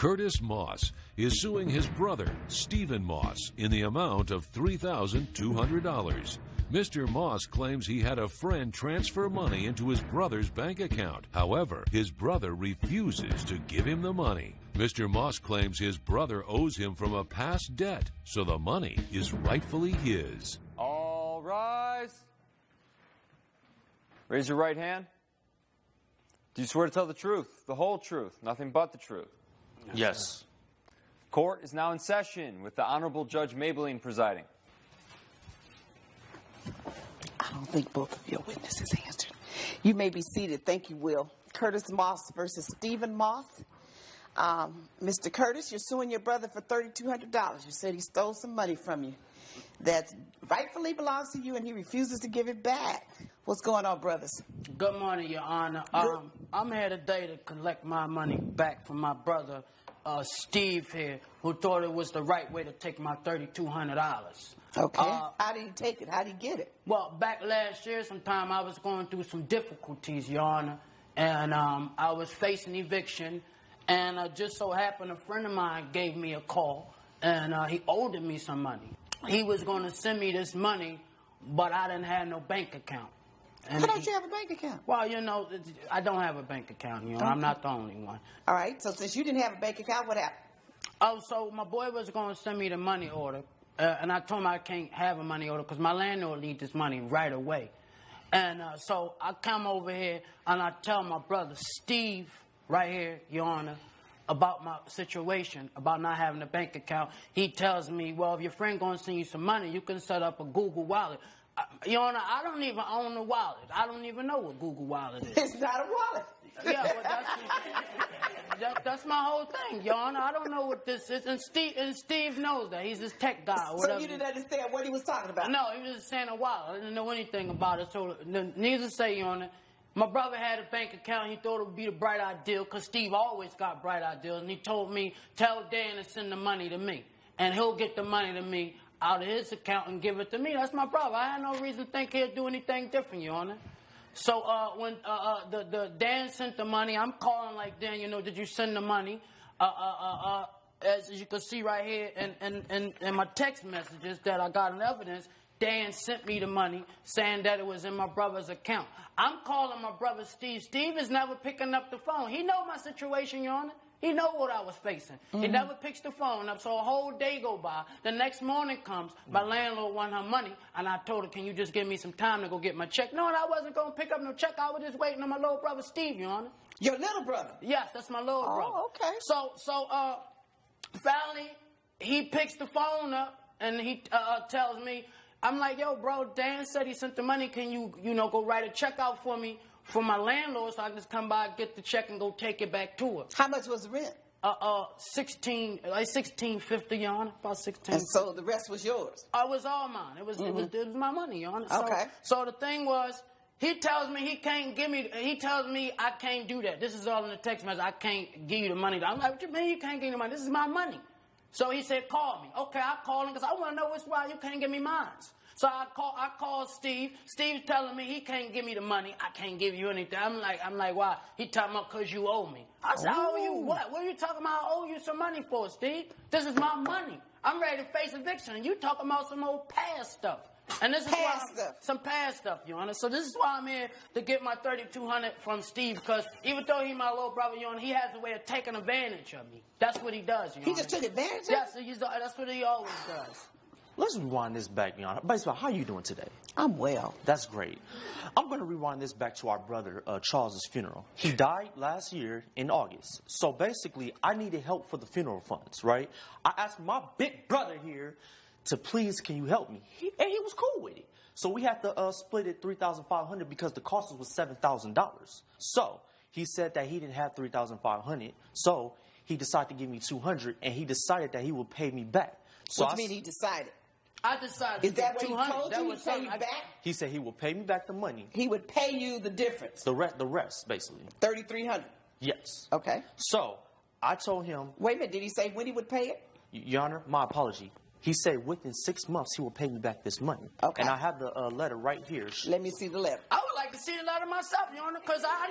Curtis Moss is suing his brother, Stephen Moss, in the amount of $3,200. Mr. Moss claims he had a friend transfer money into his brother's bank account. However, his brother refuses to give him the money. Mr. Moss claims his brother owes him from a past debt, so the money is rightfully his. All rise. Raise your right hand. Do you swear to tell the truth, the whole truth, nothing but the truth? Yes. Court is now in session with the Honorable Judge Mablean presiding. I don't think both of your witnesses answered. You may be seated. Thank you, Will. Curtis Moss versus Stephen Moss. Mr. Curtis, you're suing your brother for $3,200. You said he stole some money from you that rightfully belongs to you, and he refuses to give it back. What's going on, brothers? Good morning, Your Honor. I'm here today to collect my money back from my brother, Steve here, who thought it was the right way to take my $3,200. Okay. How did he take it? How did he get it? Well, back last year sometime I was going through some difficulties, Your Honor, and I was facing eviction, and just so happened a friend of mine gave me a call, and he owed me some money. He was going to send me this money, but I didn't have no bank account. And How don't you have a bank account? Well, you know, I don't have a bank account, you know. Okay. I'm not the only one. All right, so since you didn't have a bank account, what happened? Oh, so my boy was going to send me the money order, and I told him I can't have a money order because my landlord needs this money right away. And so I come over here, and I tell my brother, Steve, right here, Your Honor, about my situation, about not having a bank account. He tells me, well, if your friend going to send you some money, you can set up a Google Wallet. Your Honor, I don't even own a wallet. I don't even know what Google Wallet is. It's not a wallet. Yeah, well, that's my whole thing, Your Honor. I don't know what this is. And Steve knows that. He's this tech guy or whatever. So you didn't understand what he was talking about? No, he was just saying a wallet. I didn't know anything about it. So needless to say, Your Honor, my brother had a bank account. He thought it would be the bright idea because Steve always got bright ideas. And he told me, tell Dan to send the money to me. And he'll get the money to me out of his account and give it to me. That's my brother. I had no reason to think he'd do anything different, Your Honor. So when the Dan sent the money, I'm calling like, Dan, you know, did you send the money? As you can see right here in my text messages that I got in evidence, Dan sent me the money saying that it was in my brother's account. I'm calling my brother Steve. Steve is never picking up the phone. He know my situation, Your Honor. He know what I was facing. Mm-hmm. He never picks the phone up, so a whole day go by. The next morning comes, my landlord want her money, and I told her, can you just give me some time to go get my check? No, I wasn't going to pick up no check. I was just waiting on my little brother Steve, Your Honor. Your little brother? Yes, that's my little brother. Oh, okay. So finally, he picks the phone up, and he tells me, I'm like, yo, bro, Dan said he sent the money. Can you go write a check out for me for my landlord so I can just come by, get the check, and go take it back to her? How much was the rent? $16.50, Your Honor, about $16. And so the rest was yours? It was all mine. It was my money, Your Honor. Okay. So the thing was, he tells me he can't give me. He tells me I can't do that. This is all in the text message. I can't give you the money. I'm like, what you mean you can't give me the money? This is my money. So he said, call me. Okay, I call him because I want to know why you can't give me mine. So I call Steve. Steve's telling me he can't give me the money. I can't give you anything. I'm like, why? He talking about because you owe me. I said, I owe you what? What are you talking about? I owe you some money for, Steve. This is my money. I'm ready to face eviction. And you talking about some old past stuff. And this is some past stuff, Your Honor. So this is why I'm here to get my $3,200 from Steve, because even though he's my little brother, Your Honor, he has a way of taking advantage of me. That's what he does, Your Honor. He just took advantage of you? Yes, that's what he always does. Let's rewind this back, Your Honor. Basically, how are you doing today? I'm well. That's great. I'm going to rewind this back to our brother Charles's funeral. He died last year in August. So basically, I needed help for the funeral funds, right? I asked my big brother here to please, can you help me? And he was cool with it. So we had to split it $3,500 because the cost was $7,000. So he said that he didn't have $3,500. So he decided to give me $200, and he decided that he would pay me back. So what do you mean he decided? I decided. Is that what he told you? He would pay you back? He said he will pay me back the money. He would pay you the difference? The rest, basically. $3,300? Yes. Okay. So I told him. Wait a minute. Did he say when he would pay it? Your Honor, my apology. He said within 6 months he will pay me back this money. Okay. And I have the letter right here. Let me see the letter. I would like like to see the letter myself, Your Honor, because I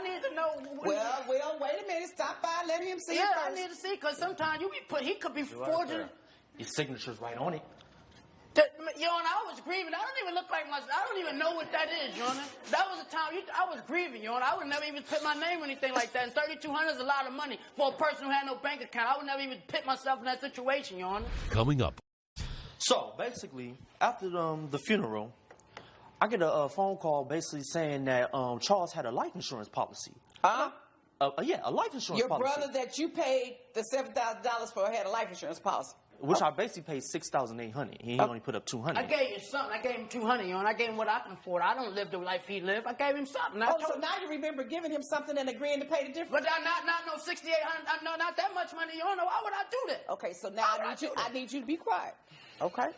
need to know. Well, wait a minute. Stop by. Let him see it Yeah, first. I need to see, because sometimes he could be forging. Your signature's right on it. Your Honor, I was grieving. I don't even look like myself. I don't even know what that is, Your Honor. That was a time I was grieving, Your Honor. I would never even put my name or anything like that. And $3,200 is a lot of money for a person who had no bank account. I would never even put myself in that situation, Your Honor. Coming up. So basically, after the funeral, I get a phone call basically saying that Charles had a life insurance policy. Huh? Yeah, a life insurance Your policy. brother that you paid the $7,000 for had a life insurance policy. Which I basically paid $6,800. He only put up $200. I gave you something. I gave him $200, Your Honor. I gave him what I can afford. I don't live the life he lived. I gave him something. So now you remember giving him something and agreeing to pay the difference? But not no $6,800. No, not that much money, Your Honor. Why would I do that? Okay, so now I need you to be quiet. Okay.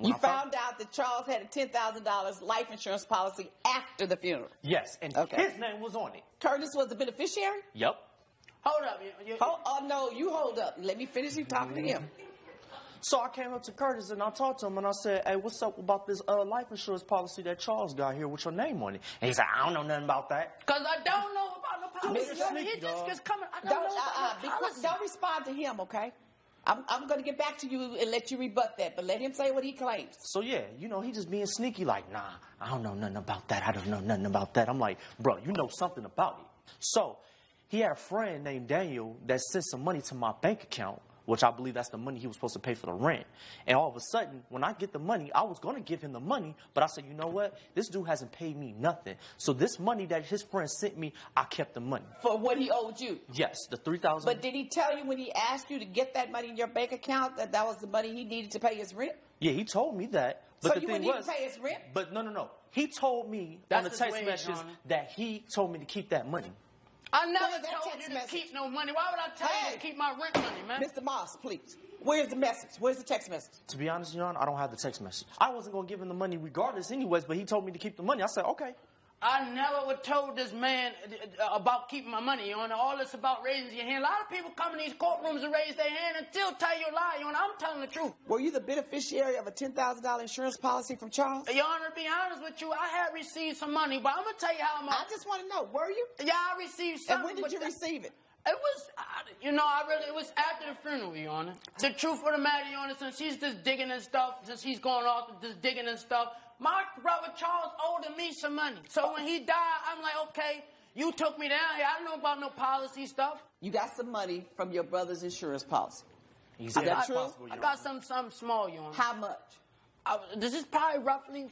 You found out that Charles had a $10,000 life insurance policy after the funeral. Yes, and Okay. his name was on it. Curtis was the beneficiary? Yep. Hold up. No, you hold up. Let me finish you talking to him. So I came up to Curtis and I talked to him and I said, hey, what's up about this life insurance policy that Charles got here with your name on it? And he said, I don't know nothing about that. Because I don't know about the policy. Mr. Sneaky, He just dog. gets coming. I don't know about the policy. Don't respond to him, okay? I'm going to get back to you and let you rebut that, but let him say what he claims. So yeah, he just being sneaky like, nah, I don't know nothing about that. I don't know nothing about that. I'm like, bro, you know something about it. So he had a friend named Daniel that sent some money to my bank account, which I believe that's the money he was supposed to pay for the rent. And all of a sudden, when I get the money, I was going to give him the money, but I said, you know what? This dude hasn't paid me nothing. So this money that his friend sent me, I kept the money. For what he owed you? Yes, the $3,000. But did he tell you when he asked you to get that money in your bank account that was the money he needed to pay his rent? Yeah, he told me that. But So the you thing wouldn't was, even pay his rent? But no. He told me That's on the his text wage, messages Honor. that he told me to keep that money. I never Where's that told text you to message? keep no money. Why would I tell you Hey. to keep my rent money, man? Mr. Moss, please. Where's the message? Where's the text message? To be honest, Your Honor, I don't have the text message. I wasn't going to give him the money regardless anyways, but he told me to keep the money. I said, okay. I never would told this man about keeping my money, Your Honor. All this about raising your hand. A lot of people come in these courtrooms and raise their hand and still tell you a lie, Your Honor. I'm telling the truth. Were you the beneficiary of a $10,000 insurance policy from Charles? Your Honor, to be honest with you, I had received some money, but I'm going to tell you how much. I just want to know, were you? Yeah, I received And something. when did you but receive it? It was, it was after the funeral, Your Honor. The truth of the matter, Your Honor, since he's just digging and stuff, since he's going off just digging and stuff, my brother Charles owed me some money. So when he died, I'm like, okay, you took me down here. I don't know about no policy stuff. You got some money from your brother's insurance policy. He Is said, that "That's true? possible, I Your got Honor." something small, Your Honor. How much? This is probably roughly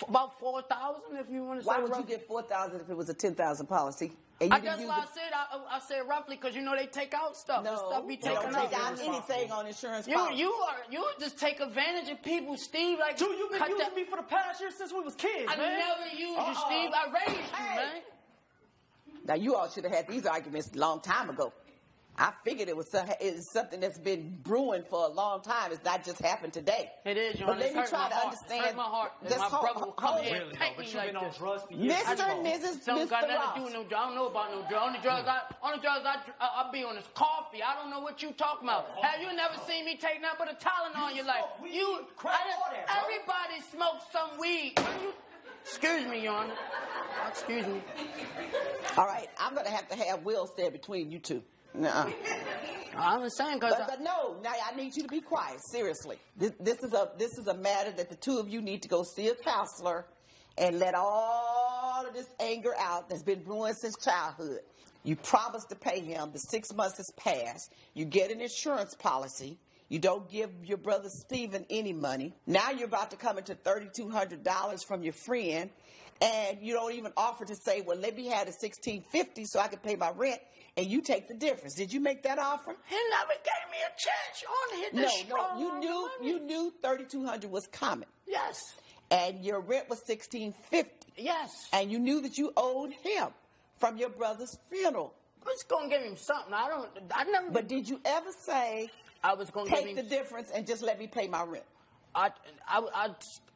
about 4,000, if you want to say. Why would you roughly. get $4,000 if it was a $10,000 policy? And you That's didn't why use I said roughly, because they take out stuff. The No, stuff be they taken don't take out. out anything on insurance policy. You just take advantage of people, Steve. Like Dude, you've been cut using that- me for the past year since we was kids, I man. never used you, Steve. I raised you, Hey. man. Now, you all should have had these arguments a long time ago. I figured it's something that's been brewing for a long time. It's not just happened today. It is, Your But Honor. let It's me hurt try my to heart. understand. Hurt my heart. that Just my hold- brother will come hold- here Really, and though, paint but me you've like been on this. drugs for years. Mr. and Mrs. Something got Mr. nothing to Ross. do with no drugs. I don't know about no drugs. Only drugs I be on is coffee. I don't know what you talking about. Have you never seen me take nothing but a Tylenol in your life? smoke weed, crack, all that, bro. Everybody smokes some weed. Excuse me, Your Honor. Excuse me. All right, I'm going to have Will stand between you two. Nuh-uh. I'm saying because But no, now I need you to be quiet. Seriously, this is a matter that the two of you need to go see a counselor and let all of this anger out that's been brewing since childhood. You promised to pay him. The 6 months has passed. You get an insurance policy. You don't give your brother Stephen any money. Now you're about to come into $3,200 from your friend, and you don't even offer to say, well, let me have the $1,650 so I can pay my rent, and you take the difference. Did you make that offer? he never gave me a chance, Your Honor. Hit this strong You on knew the money. you knew $3,200 was coming, Yes. and your rent was $1,650, Yes. and you knew that you owed him from your brother's funeral. I was gonna give him something. I never. But did you ever say, I was gonna give take him. the difference and just let me pay my rent?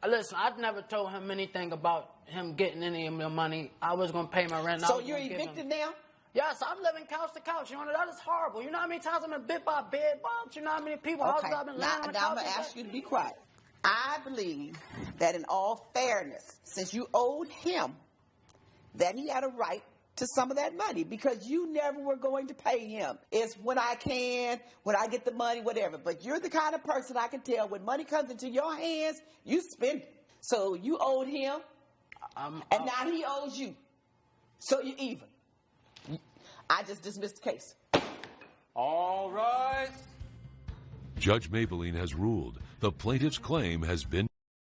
Listen. I'd never told him anything about him getting any of the money. I was gonna pay my rent. So you're evicted now? Yes, I'm living couch to couch. You know that is horrible. You know how many times I've been bit by bed bugs? You know how many people houses I've been laying on the Now couch? I'm going to ask you to be quiet. I believe that in all fairness, since you owed him that he had a right to some of that money because you never were going to pay him. It's when I can, when I get the money, whatever. But you're the kind of person I can tell when money comes into your hands, you spend it. So you owed him, and now he owes you. So you're even. I just dismissed the case. All right. Judge Mablean has ruled the plaintiff's claim has been